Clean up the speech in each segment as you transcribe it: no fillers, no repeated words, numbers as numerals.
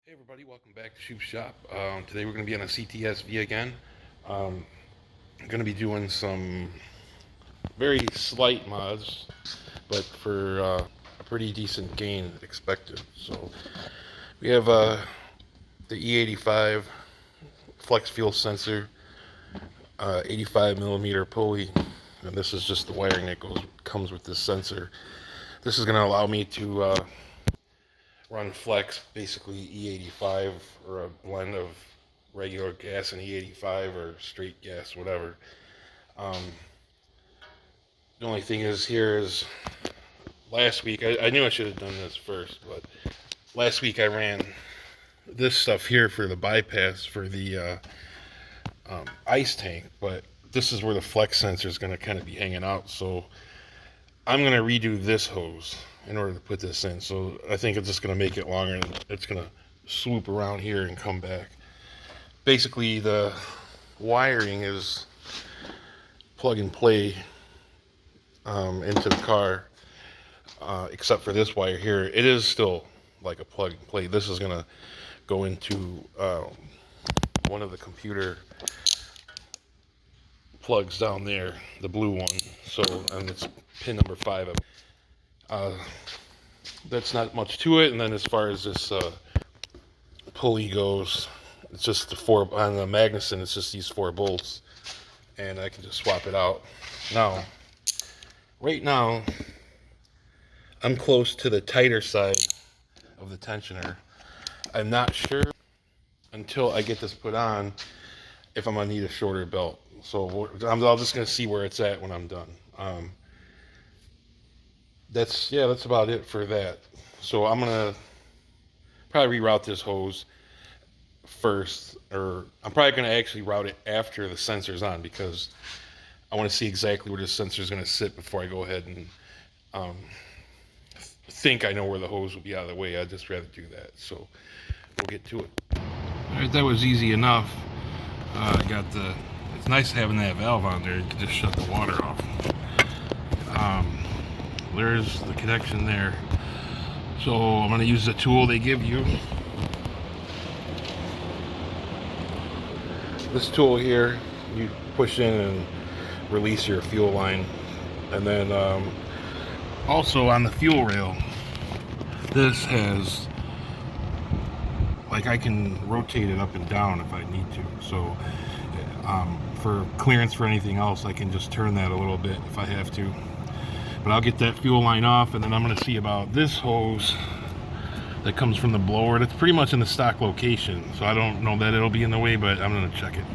Hey everybody, welcome back to Shoop Shop. Today we're going to be on a CTS-V again. I'm going to be doing some very slight mods, but for a pretty decent gain expected. So we have the E85 flex fuel sensor, 85 millimeter pulley, and this is just the wiring that comes with this sensor. This is going to allow me to run flex, basically E85 or a blend of regular gas and E85 or straight gas, whatever. Um, the only thing is here is last week, I knew I should have done this first, but last week I ran this stuff here for the bypass for the ice tank, but this is where the flex sensor is going to kind of be hanging out, so I'm going to redo this hose in order to put this in. So I think it's just going to make it longer and it's going to swoop around here and come back. Basically, the wiring is plug and play into the car, except for this wire here. It is still like a plug and play. This is going to go into one of the computer plugs down there, the blue one. So, and it's pin number 5. That's not much to it. And then as far as this pulley goes, it's just the 4 on the Magnuson. It's just these 4 bolts, and I can just swap it out. Now, right now, I'm close to the tighter side of the tensioner. I'm not sure until I get this put on if I'm gonna need a shorter belt. So I'm just gonna see where it's at when I'm done. That's about it for that. So I'm gonna probably reroute this hose first, or I'm probably gonna actually route it after the sensor's on, because I want to see exactly where this sensor is gonna sit before I go ahead and think I know where the hose will be out of the way. I'd just rather do that. So we'll get to it. All right, that was easy enough. It's nice having that valve on there. You can just shut the water off. There's the connection there. So I'm going to use the tool they give you. This tool here, you push in and release your fuel line. And then also on the fuel rail, this has, like, I can rotate it up and down if I need to. So for clearance for anything else, I can just turn that a little bit if I have to. But I'll get that fuel line off, and then I'm going to see about this hose that comes from the blower. That's pretty much in the stock location, so I don't know that it'll be in the way, but I'm going to check it.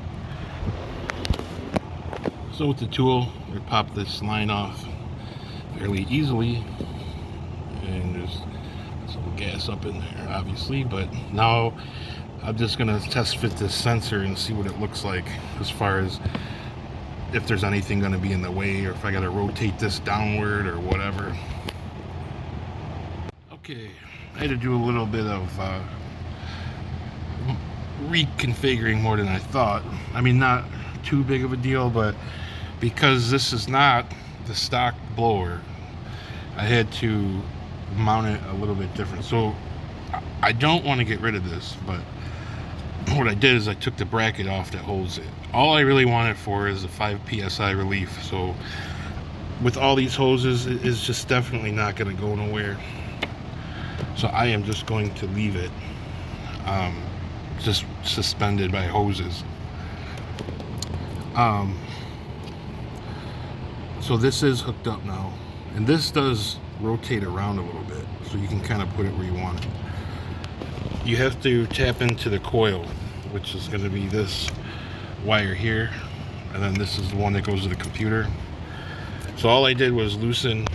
So with the tool, we pop this line off fairly easily, and there's some gas up in there, obviously. But now I'm just going to test fit this sensor and see what it looks like as far as if there's anything going to be in the way, or if I got to rotate this downward or whatever. Okay, I had to do a little bit of reconfiguring more than I thought. I mean, not too big of a deal, but because this is not the stock blower, I had to mount it a little bit different. So I don't want to get rid of this, but what I did is I took the bracket off that holds it. All I really want it for is a 5 psi relief. So with all these hoses, it's just definitely not going to go nowhere. So I am just going to leave it just suspended by hoses. So this is hooked up now, and this does rotate around a little bit, so you can kind of put it where you want it. You have to tap into the coil, which is going to be this wire here, and then this is the one that goes to the computer. So all I did was loosen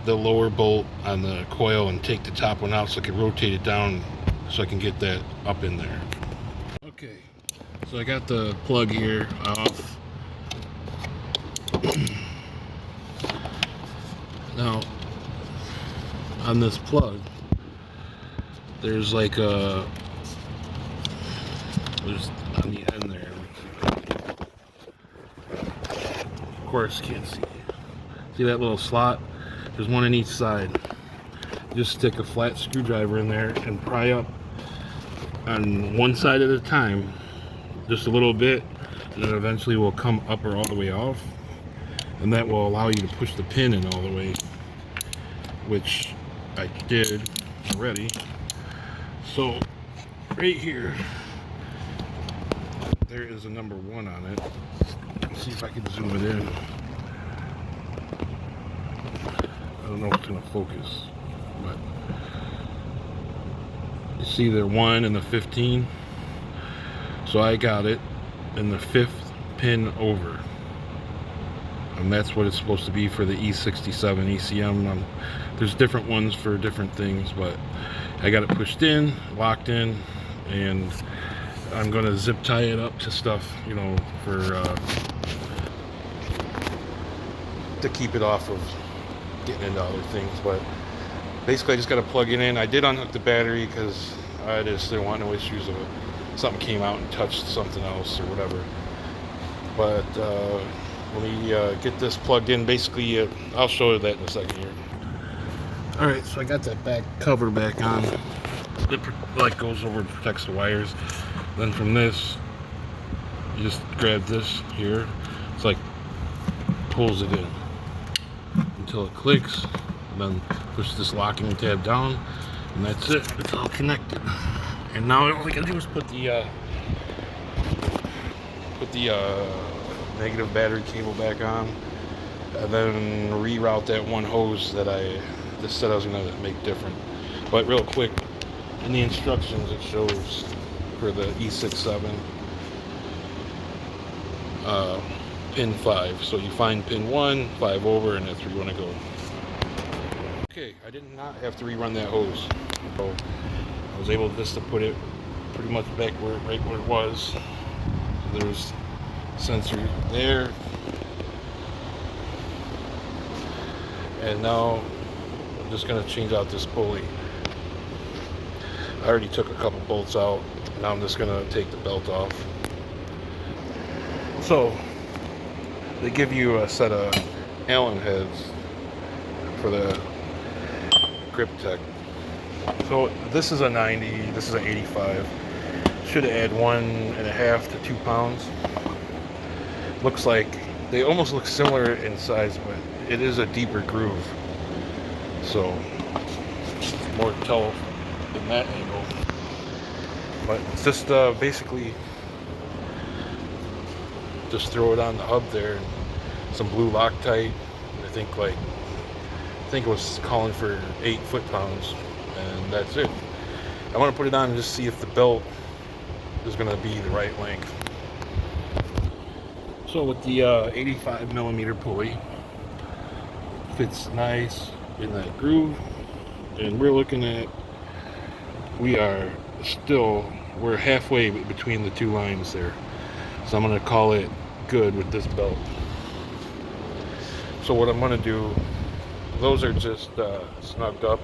the lower bolt on the coil and take the top one out so I can rotate it down so I can get that up in there. Okay, so I got the plug here off. Now on this plug, there's like there's on the end there, of course can't see that little slot. There's one on each side. just stick a flat screwdriver in there and pry up on one side at a time, just a little bit, and then eventually will come up or all the way off, and that will allow you to push the pin in all the way, which I did already. So right here there is a number 1 on it. Let's see if I can zoom it in. I don't know if it's gonna focus, but you see the 1 and the 15. So I got it in the 5th pin over, and that's what it's supposed to be for the E67 ECM. There's different ones for different things, but I got it pushed in, locked in, and I'm gonna zip tie it up to stuff, you know, for to keep it off of getting into other things. But basically I just got to plug it in. I did unhook the battery because I just didn't want no issues of it. Something came out and touched something else or whatever. But let me get this plugged in. Basically I'll show you that in a second here. Alright, so I got that back cover back on. It like goes over and protects the wires. Then from this, you just grab this here. It's like pulls it in until it clicks, and then push this locking tab down, and that's it. It's all connected. And now all I gotta do is put the negative battery cable back on, and then reroute that one hose that I just said I was gonna make different. But real quick, in the instructions it shows for the E67 pin 5. So you find pin 1, 5 over, and that's where you want to go. Okay, I did not have to rerun that hose. So I was able just to put it pretty much back right where it was. So there's sensor there. And now I'm just going to change out this pulley. I already took a couple bolts out. Now I'm just going to take the belt off. So they give you a set of Allen heads for the grip tech. So this is a 90, this is an 85. Should add 1.5 to 2 pounds. Looks like they almost look similar in size, but it is a deeper groove. So more to tell in that angle. But it's just basically just throw it on the hub there, and some blue Loctite. I think it was calling for 8 foot-pounds, and that's it. I want to put it on and just see if the belt is going to be the right length. So with the 85 millimeter pulley, fits nice in that groove, and we're looking at, we're halfway between the 2 lines there. So I'm going to call it good with this belt. So what I'm going to do, those are just snugged up.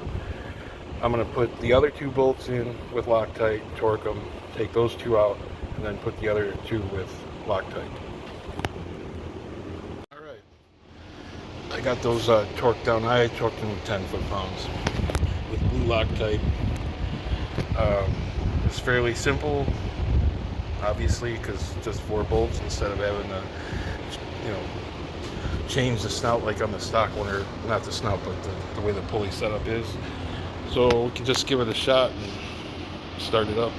I'm going to put the other 2 bolts in with Loctite, torque them, take those 2 out, and then put the other 2 with Loctite. Alright, I got those torqued down. I torqued them with 10 foot-pounds with blue Loctite. It's fairly simple, obviously, because just 4 bolts instead of having to, change the snout like on the stock one, or not the snout, but the way the pulley setup is. So we can just give it a shot and start it up.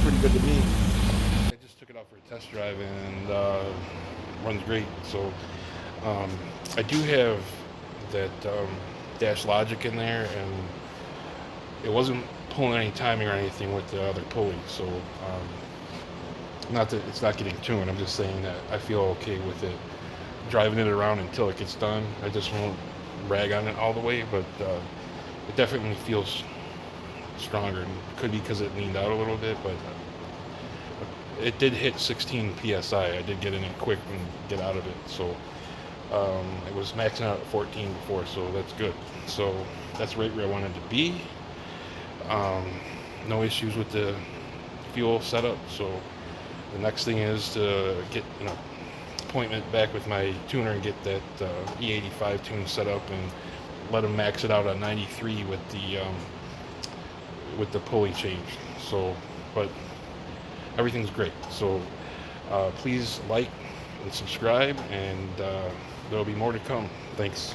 Pretty good to me. I just took it out for a test drive, and runs great. So I do have that dash logic in there, and it wasn't pulling any timing or anything with the other pulley. So not that it's not getting tuned. I'm just saying that I feel okay with it, driving it around until it gets done. I just won't rag on it all the way, but it definitely feels stronger. Could be because it leaned out a little bit, but it did hit 16 psi. I did get in it quick and get out of it. So it was maxing out at 14 before, so that's good. So that's right where I wanted to be. No issues with the fuel setup. So the next thing is to get appointment back with my tuner and get that E85 tune set up and let him max it out on 93 with the pulley change. So, but everything's great. So please like and subscribe, and there'll be more to come. Thanks.